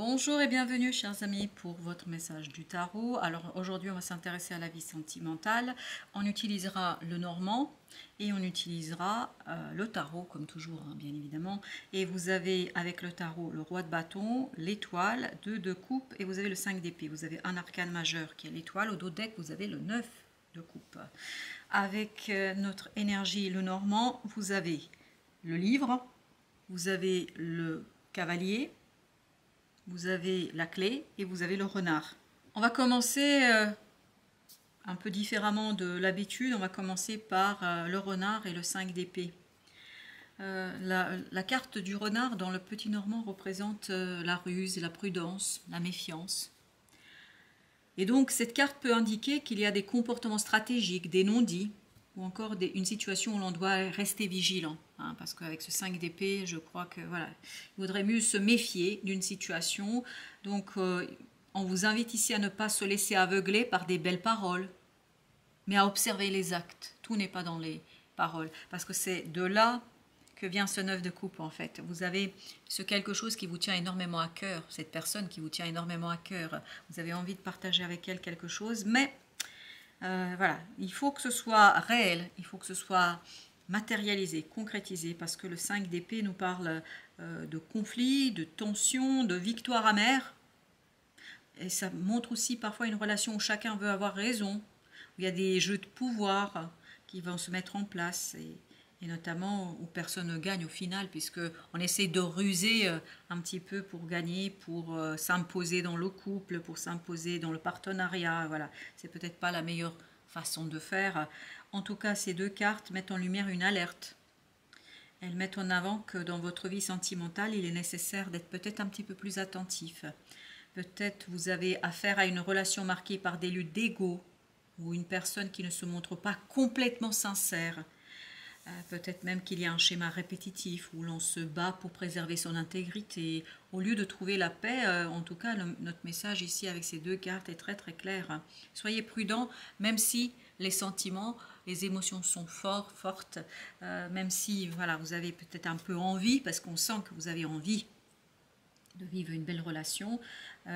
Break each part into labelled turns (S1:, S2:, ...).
S1: Bonjour et bienvenue chers amis pour votre message du tarot. Alors aujourd'hui on va s'intéresser à la vie sentimentale. On utilisera le normand et on utilisera le tarot comme toujours bien évidemment. Et vous avez avec le tarot le roi de bâton, l'étoile, 2 de coupe et vous avez le 5 d'épée. Vous avez un arcane majeur qui est l'étoile. Au dos deck vous avez le 9 de coupe. Avec notre énergie le normand vous avez le livre, vous avez le cavalier, vous avez la clé et vous avez le renard. On va commencer un peu différemment de l'habitude. On va commencer par le renard et le 5 d'épée. La carte du renard dans le petit normand représente la ruse, la prudence, la méfiance. Et donc cette carte peut indiquer qu'il y a des comportements stratégiques, des non-dits, ou encore une situation où l'on doit rester vigilant. Parce qu'avec ce 5 d'épée, je crois que voilà, il vaudrait mieux se méfier d'une situation. Donc on vous invite ici à ne pas se laisser aveugler par des belles paroles, mais à observer les actes. Tout n'est pas dans les paroles. Parce que c'est de là que vient ce 9 de coupe en fait. Vous avez ce quelque chose qui vous tient énormément à cœur, cette personne qui vous tient énormément à cœur. Vous avez envie de partager avec elle quelque chose, mais voilà, il faut que ce soit réel, il faut que ce soit matérialisé, concrétisé, parce que le 5 d'épée nous parle de conflits, de tensions, de victoires amères. Et ça montre aussi parfois une relation où chacun veut avoir raison, où il y a des jeux de pouvoir qui vont se mettre en place, et notamment où personne ne gagne au final, puisqu'on essaie de ruser un petit peu pour gagner, pour s'imposer dans le couple, pour s'imposer dans le partenariat. Voilà, c'est peut-être pas la meilleure façon de faire. En tout cas, ces deux cartes mettent en lumière une alerte. Elles mettent en avant que dans votre vie sentimentale, il est nécessaire d'être peut-être un petit peu plus attentif. Peut-être vous avez affaire à une relation marquée par des luttes d'ego, ou une personne qui ne se montre pas complètement sincère. Peut-être même qu'il y a un schéma répétitif où l'on se bat pour préserver son intégrité. Au lieu de trouver la paix, en tout cas, notre message ici avec ces deux cartes est très très clair. Soyez prudents, même si les sentiments, les émotions sont fortes, même si voilà, vous avez peut-être un peu envie, parce qu'on sent que vous avez envie de vivre une belle relation.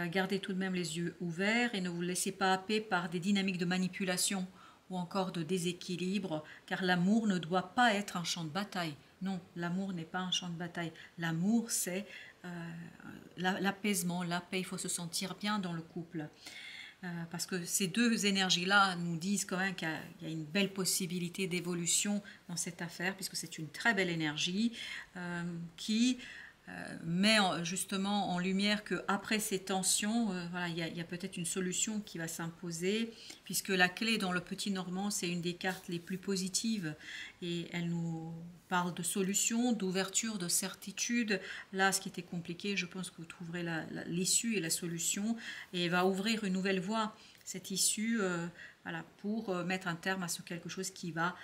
S1: Gardez tout de même les yeux ouverts et ne vous laissez pas happer par des dynamiques de manipulation ou encore de déséquilibre, car l'amour ne doit pas être un champ de bataille. Non, l'amour n'est pas un champ de bataille. L'amour, c'est l'apaisement, la paix. Il faut se sentir bien dans le couple. Parce que ces deux énergies-là nous disent quand même qu'il y a une belle possibilité d'évolution dans cette affaire, puisque c'est une très belle énergie qui met justement en lumière qu'après ces tensions, voilà, il y a peut-être une solution qui va s'imposer, puisque la clé dans le petit normand, c'est une des cartes les plus positives, et elle nous parle de solution, d'ouverture, de certitude. Là, ce qui était compliqué, je pense que vous trouverez l'issue et la solution, et elle va ouvrir une nouvelle voie, cette issue, voilà, pour mettre un terme à ce quelque chose qui va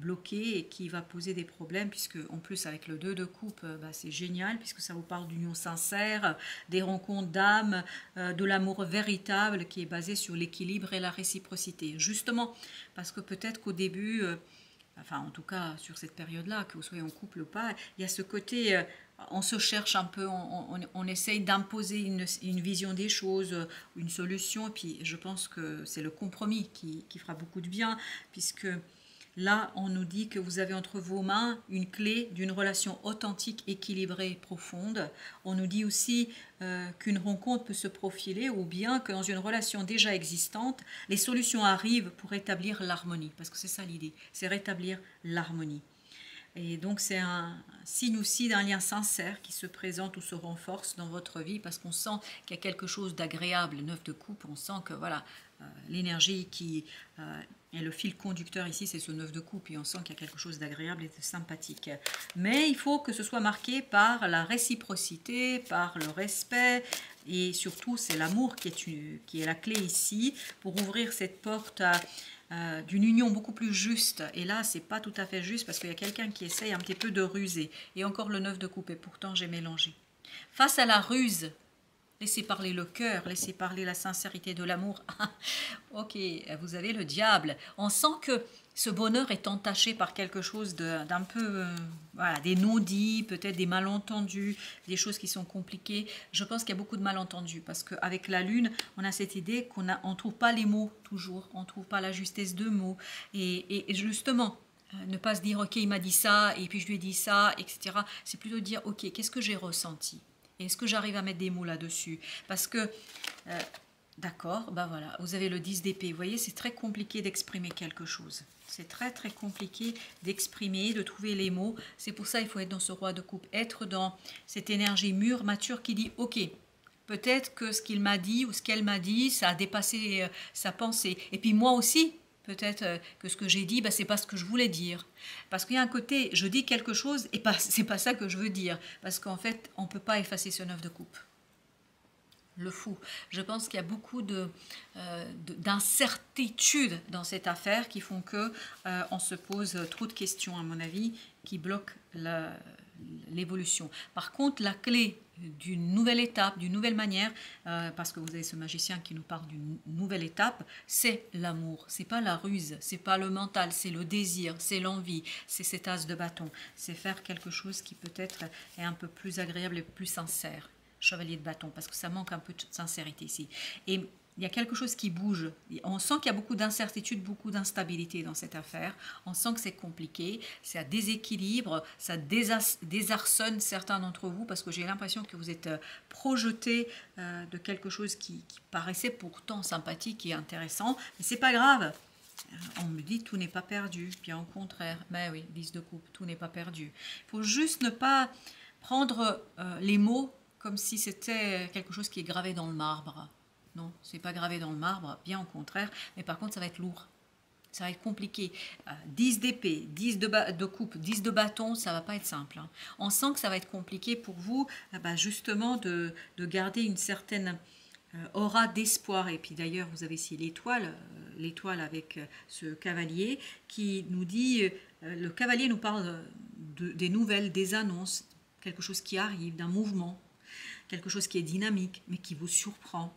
S1: bloqué et qui va poser des problèmes, puisque en plus avec le 2 de coupe, c'est génial, puisque ça vous parle d'union sincère, des rencontres d'âme, de l'amour véritable qui est basé sur l'équilibre et la réciprocité. Justement, parce que peut-être qu'au début, enfin en tout cas sur cette période-là, que vous soyez en couple ou pas, il y a ce côté, on se cherche un peu, on essaye d'imposer une vision des choses, une solution, et puis je pense que c'est le compromis qui fera beaucoup de bien, puisque là, on nous dit que vous avez entre vos mains une clé d'une relation authentique, équilibrée, profonde. On nous dit aussi qu'une rencontre peut se profiler, ou bien que dans une relation déjà existante, les solutions arrivent pour rétablir l'harmonie. Parce que c'est ça l'idée, c'est rétablir l'harmonie. Et donc c'est un signe aussi d'un lien sincère qui se présente ou se renforce dans votre vie, parce qu'on sent qu'il y a quelque chose d'agréable. 9 de coupe, on sent que voilà, l'énergie qui est le fil conducteur ici, c'est ce 9 de coupe, et on sent qu'il y a quelque chose d'agréable et de sympathique. Mais il faut que ce soit marqué par la réciprocité, par le respect, et surtout c'est l'amour qui est la clé ici pour ouvrir cette porte d'une union beaucoup plus juste. Et là, c'est pas tout à fait juste, parce qu'il y a quelqu'un qui essaye un petit peu de ruser. Et encore le 9 de coupe, et pourtant j'ai mélangé. Face à la ruse, laissez parler le cœur, laissez parler la sincérité de l'amour. Ok, vous avez le diable. On sent que ce bonheur est entaché par quelque chose d'un peu, voilà, des non-dits, peut-être des malentendus, des choses qui sont compliquées. Je pense qu'il y a beaucoup de malentendus parce qu'avec la lune, on a cette idée qu'on ne trouve pas les mots toujours, on ne trouve pas la justesse de mots. Et justement, ne pas se dire, ok, il m'a dit ça, et puis je lui ai dit ça, etc. C'est plutôt dire, ok, qu'est-ce que j'ai ressenti? Est-ce que j'arrive à mettre des mots là-dessus? Parce que... d'accord, ben voilà, vous avez le 10 d'épée. Vous voyez, c'est très compliqué d'exprimer quelque chose. C'est très très compliqué d'exprimer, de trouver les mots. C'est pour ça qu'il faut être dans ce roi de coupe, être dans cette énergie mûre, mature qui dit ok, peut-être que ce qu'il m'a dit ou ce qu'elle m'a dit, ça a dépassé sa pensée. Et puis moi aussi, peut-être que ce que j'ai dit, c'est pas ce que je voulais dire. Parce qu'il y a un côté, je dis quelque chose et c'est pas ça que je veux dire. Parce qu'en fait, on ne peut pas effacer ce 9 de coupe. Le fou. Je pense qu'il y a beaucoup d'incertitudes dans cette affaire qui font que on se pose trop de questions, à mon avis, qui bloquent l'évolution. Par contre, la clé d'une nouvelle étape, d'une nouvelle manière, parce que vous avez ce magicien qui nous parle d'une nouvelle étape, c'est l'amour. C'est pas la ruse, c'est pas le mental, c'est le désir, c'est l'envie, c'est cet as de bâton. C'est faire quelque chose qui peut-être est un peu plus agréable et plus sincère. Chevalier de bâton, parce que ça manque un peu de sincérité ici. Et il y a quelque chose qui bouge. On sent qu'il y a beaucoup d'incertitude, beaucoup d'instabilité dans cette affaire. On sent que c'est compliqué, ça déséquilibre, ça désarçonne certains d'entre vous, parce que j'ai l'impression que vous êtes projetés de quelque chose qui paraissait pourtant sympathique et intéressant. Mais c'est pas grave. On me dit tout n'est pas perdu. Bien au contraire. Mais oui, 10 de coupe, tout n'est pas perdu. Il faut juste ne pas prendre les mots comme si c'était quelque chose qui est gravé dans le marbre. Non, c'est pas gravé dans le marbre, bien au contraire, mais par contre ça va être lourd. Ça va être compliqué. 10 d'épée, 10 de coupe, 10 de bâton, ça va pas être simple. Hein. On sent que ça va être compliqué pour vous, justement, de garder une certaine aura d'espoir. Et puis d'ailleurs, vous avez ici l'étoile avec ce cavalier qui nous dit, le cavalier nous parle des nouvelles, des annonces, quelque chose qui arrive, d'un mouvement, quelque chose qui est dynamique, mais qui vous surprend.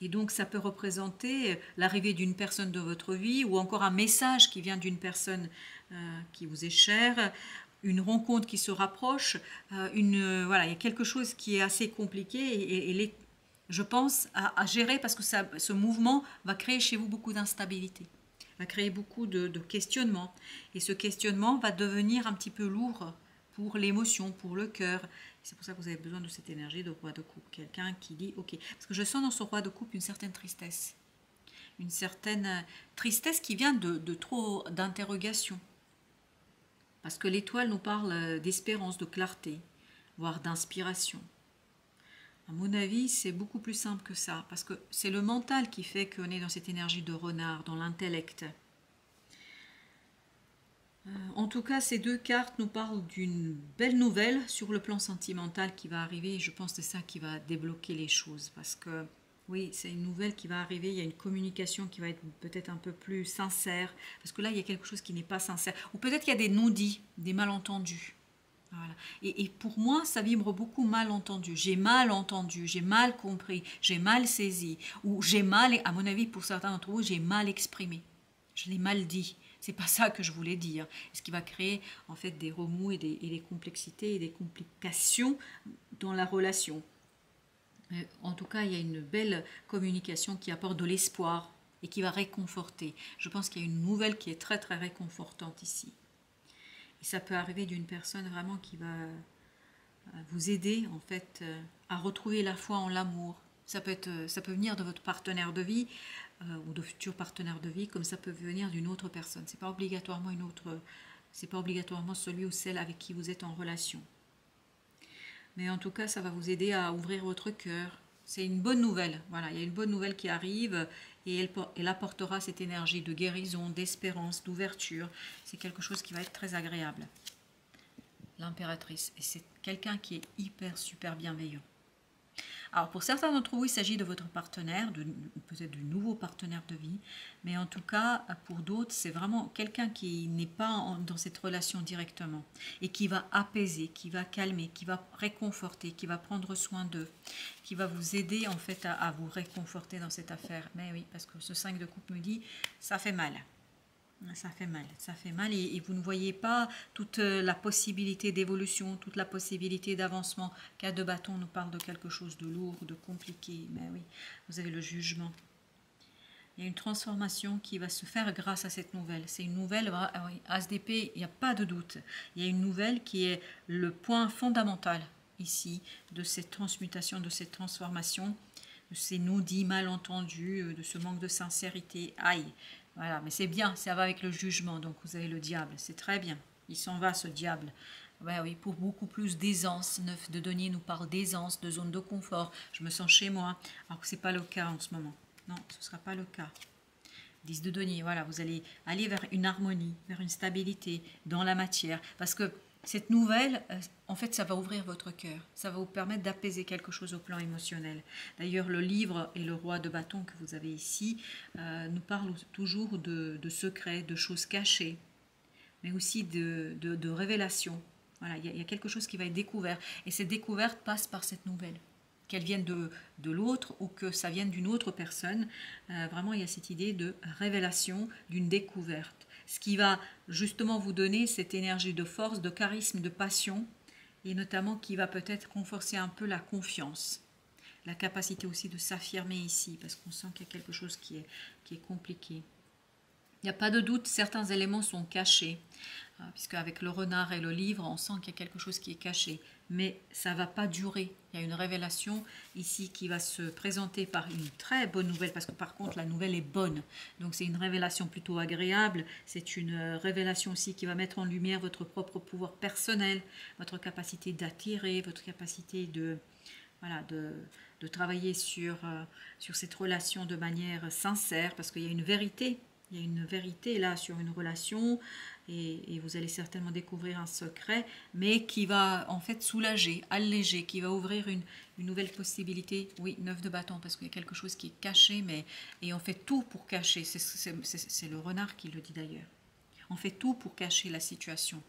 S1: Et donc, ça peut représenter l'arrivée d'une personne de votre vie ou encore un message qui vient d'une personne qui vous est chère, une rencontre qui se rapproche, voilà, il y a quelque chose qui est assez compliqué et je pense, à gérer parce que ce mouvement va créer chez vous beaucoup d'instabilité, va créer beaucoup de questionnements. Et ce questionnement va devenir un petit peu lourd pour l'émotion, pour le cœur. C'est pour ça que vous avez besoin de cette énergie de roi de coupe. Quelqu'un qui dit, ok, parce que je sens dans ce roi de coupe une certaine tristesse. Une certaine tristesse qui vient de trop d'interrogation. Parce que l'étoile nous parle d'espérance, de clarté, voire d'inspiration. À mon avis, c'est beaucoup plus simple que ça. Parce que c'est le mental qui fait qu'on est dans cette énergie de renard, dans l'intellect. En tout cas, ces deux cartes nous parlent d'une belle nouvelle sur le plan sentimental qui va arriver. Et je pense que c'est ça qui va débloquer les choses. Parce que, oui, c'est une nouvelle qui va arriver. Il y a une communication qui va être peut-être un peu plus sincère. Parce que là, il y a quelque chose qui n'est pas sincère. Ou peut-être qu'il y a des non-dits, des malentendus. Voilà. Et pour moi, ça vibre beaucoup mal entendu. J'ai mal entendu, j'ai mal compris, j'ai mal saisi. Ou j'ai mal, à mon avis, pour certains d'entre vous, j'ai mal exprimé. Je l'ai mal dit. C'est pas ça que je voulais dire. Ce qui va créer en fait des remous et des complexités et des complications dans la relation. En tout cas, il y a une belle communication qui apporte de l'espoir et qui va réconforter. Je pense qu'il y a une nouvelle qui est très très réconfortante ici. Et ça peut arriver d'une personne vraiment qui va vous aider en fait à retrouver la foi en l'amour. Ça peut venir de votre partenaire de vie ou de futurs partenaires de vie, comme ça peut venir d'une autre personne. C'est pas obligatoirement c'est pas obligatoirement celui ou celle avec qui vous êtes en relation. Mais en tout cas, ça va vous aider à ouvrir votre cœur. C'est une bonne nouvelle. Voilà, il y a une bonne nouvelle qui arrive et elle apportera cette énergie de guérison, d'espérance, d'ouverture. C'est quelque chose qui va être très agréable. L'impératrice. Et c'est quelqu'un qui est hyper, super bienveillant. Alors pour certains d'entre vous, il s'agit de votre partenaire, peut-être du nouveau partenaire de vie, mais en tout cas, pour d'autres, c'est vraiment quelqu'un qui n'est pas dans cette relation directement et qui va apaiser, qui va calmer, qui va réconforter, qui va prendre soin d'eux, qui va vous aider en fait à vous réconforter dans cette affaire. Mais oui, parce que ce 5 de coupe me dit, ça fait mal. Ça fait mal et vous ne voyez pas toute la possibilité d'évolution, toute la possibilité d'avancement. 4 de bâton nous parle de quelque chose de lourd, de compliqué. Mais oui, vous avez le jugement. Il y a une transformation qui va se faire grâce à cette nouvelle. C'est une nouvelle, As d'épée, il n'y a pas de doute. Il y a une nouvelle qui est le point fondamental ici de cette transmutation, de cette transformation, de ces non-dits malentendus, de ce manque de sincérité. Aïe, voilà, mais c'est bien, ça va avec le jugement. Donc vous avez le diable, c'est très bien. Il s'en va ce diable. Ouais, oui, pour beaucoup plus d'aisance. 9 de denier nous parle d'aisance, de zone de confort. Je me sens chez moi, alors que ce n'est pas le cas en ce moment. Non, ce ne sera pas le cas. 10 de denier, voilà, vous allez aller vers une harmonie, vers une stabilité dans la matière. Parce que cette nouvelle, en fait, ça va ouvrir votre cœur. Ça va vous permettre d'apaiser quelque chose au plan émotionnel. D'ailleurs, le livre et le roi de bâton que vous avez ici nous parlent toujours de secrets, de choses cachées, mais aussi de révélations. Voilà, il y a quelque chose qui va être découvert. Et cette découverte passe par cette nouvelle. Qu'elle vienne de l'autre ou que ça vienne d'une autre personne. Vraiment, il y a cette idée de révélation, d'une découverte. Ce qui va justement vous donner cette énergie de force, de charisme, de passion, et notamment qui va peut-être renforcer un peu la confiance. La capacité aussi de s'affirmer ici, parce qu'on sent qu'il y a quelque chose qui est compliqué. Il n'y a pas de doute, certains éléments sont cachés, puisque avec le renard et le livre, on sent qu'il y a quelque chose qui est caché. Mais ça ne va pas durer. Il y a une révélation ici qui va se présenter par une très bonne nouvelle, parce que par contre, la nouvelle est bonne. Donc c'est une révélation plutôt agréable. C'est une révélation aussi qui va mettre en lumière votre propre pouvoir personnel, votre capacité d'attirer, votre capacité de travailler sur cette relation de manière sincère, parce qu'il y a une vérité. Il y a une vérité là sur une relation et vous allez certainement découvrir un secret, mais qui va en fait soulager, alléger, qui va ouvrir une nouvelle possibilité. Oui, 9 de bâton, parce qu'il y a quelque chose qui est caché, et on fait tout pour cacher. C'est le renard qui le dit d'ailleurs. On fait tout pour cacher la situation.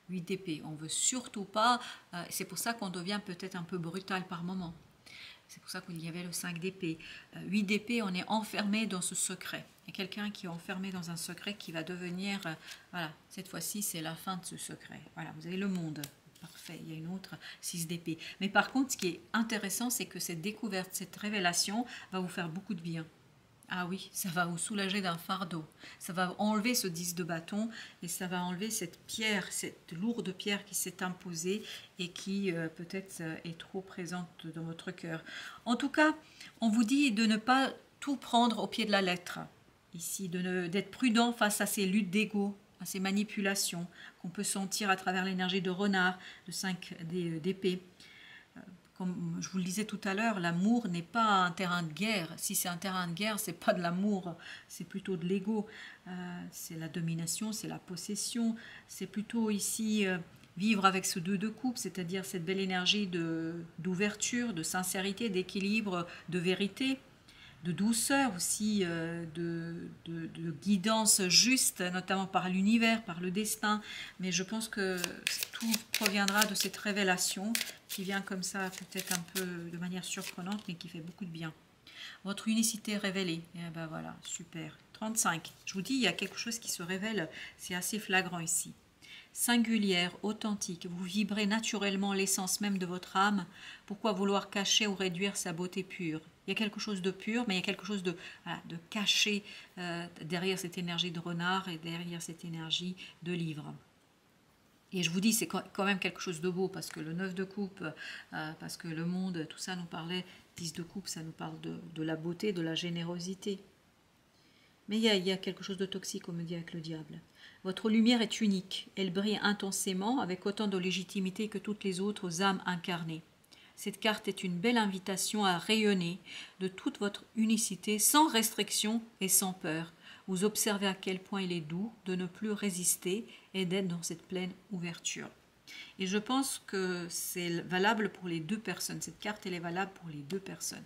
S1: 8 d'épée, on ne veut surtout pas, c'est pour ça qu'on devient peut-être un peu brutal par moment. C'est pour ça qu'il y avait le 5 d'épée. 8 d'épée, on est enfermé dans ce secret. Il y a quelqu'un qui est enfermé dans un secret qui va devenir... voilà, cette fois-ci, c'est la fin de ce secret. Voilà, vous avez le monde. Parfait, il y a une autre 6 d'épée. Mais par contre, ce qui est intéressant, c'est que cette découverte, cette révélation va vous faire beaucoup de bien. Ah oui, ça va vous soulager d'un fardeau. Ça va enlever ce 10 de bâton et ça va enlever cette pierre, cette lourde pierre qui s'est imposée et qui peut-être est trop présente dans votre cœur. En tout cas, on vous dit de ne pas tout prendre au pied de la lettre. Ici, d'être prudent face à ces luttes d'ego, à ces manipulations qu'on peut sentir à travers l'énergie de renard, de 5 d'épée. Comme je vous le disais tout à l'heure, l'amour n'est pas un terrain de guerre. Si c'est un terrain de guerre, c'est pas de l'amour, c'est plutôt de l'ego. C'est la domination, c'est la possession. C'est plutôt ici vivre avec ce 2 de coupe, c'est-à-dire cette belle énergie d'ouverture, de sincérité, d'équilibre, de vérité, de douceur aussi, de guidance juste, notamment par l'univers, par le destin. Mais je pense que tout proviendra de cette révélation qui vient comme ça, peut-être un peu de manière surprenante, mais qui fait beaucoup de bien. Votre unicité révélée. Et ben voilà, super. 35. Je vous dis, il y a quelque chose qui se révèle, c'est assez flagrant ici. Singulière, authentique, vous vibrez naturellement l'essence même de votre âme. Pourquoi vouloir cacher ou réduire sa beauté pure? Il y a quelque chose de pur, mais il y a quelque chose de caché derrière cette énergie de renard et derrière cette énergie de livre. Et je vous dis, c'est quand même quelque chose de beau, parce que le 9 de coupe, parce que le monde, tout ça nous parlait, 10 de coupe, ça nous parle de la beauté, de la générosité. Mais il y a quelque chose de toxique, on me dit, avec le diable. Votre lumière est unique, elle brille intensément, avec autant de légitimité que toutes les autres âmes incarnées. Cette carte est une belle invitation à rayonner de toute votre unicité, sans restriction et sans peur. Vous observez à quel point il est doux de ne plus résister et d'être dans cette pleine ouverture. Et je pense que c'est valable pour les deux personnes. Cette carte, elle est valable pour les deux personnes.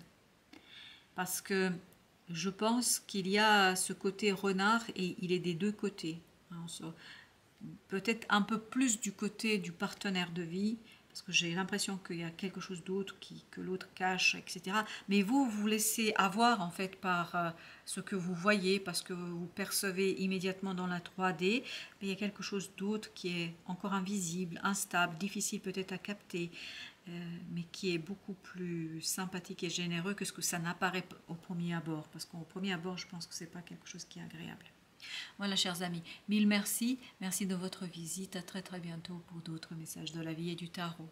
S1: Parce que je pense qu'il y a ce côté renard et il est des deux côtés. Peut-être un peu plus du côté du partenaire de vie, parce que j'ai l'impression qu'il y a quelque chose d'autre que l'autre cache, etc. Mais vous laissez avoir en fait par ce que vous voyez, parce que vous percevez immédiatement dans la 3D, mais il y a quelque chose d'autre qui est encore invisible, instable, difficile peut-être à capter, mais qui est beaucoup plus sympathique et généreux que ce que ça n'apparaît au premier abord, parce qu'au premier abord, je pense que c'est pas quelque chose qui est agréable. Voilà, chers amis, mille merci. Merci de votre visite. À très très bientôt pour d'autres messages de la vie et du tarot.